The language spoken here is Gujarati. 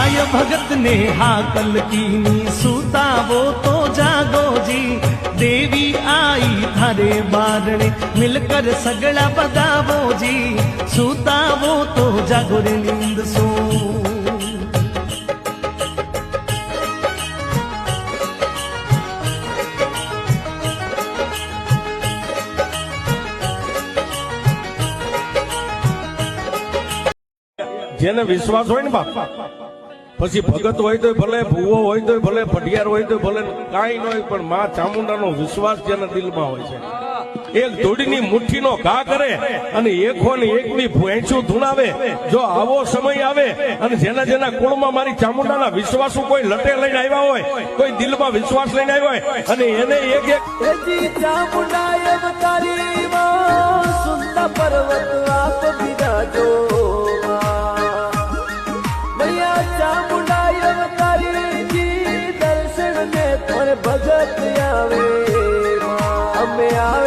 गाय भगत ने हाकल कीनी सूतावो तो जागो जी देवी आई थारे बारणे मिलकर सगड़ा बदावो जी सूतावो तो जागो रे नींद सो જેને વિશ્વાસ હોય ને બાપ પછી ભગત હોય તો ભલે ભૂવો હોય તો ભલે ભટિયાર હોય તો ભલે કાંઈ ન હોય પણ માં ચામુંડાનો વિશ્વાસ જેના દિલમાં હોય છે એક ધૂળની મુઠ્ઠીનો ઘા કરે અને એકો ને એકની ભેંચું ધૂણાવે જો આવો સમય આવે અને જેના જેના કુળમાં મારી ચામુંડાના વિશ્વાસુ કોઈ લટે લઈને આવ્યા હોય કોઈ દિલમાં વિશ્વાસ લઈને આવ્યા હોય અને એને એક એક ચામુંડા અવતારી સુંદર પર્વત આપ બિરાજો ચામુંડા અવતારી જી દર્શન ને તોરે ભગત આવે અમે આ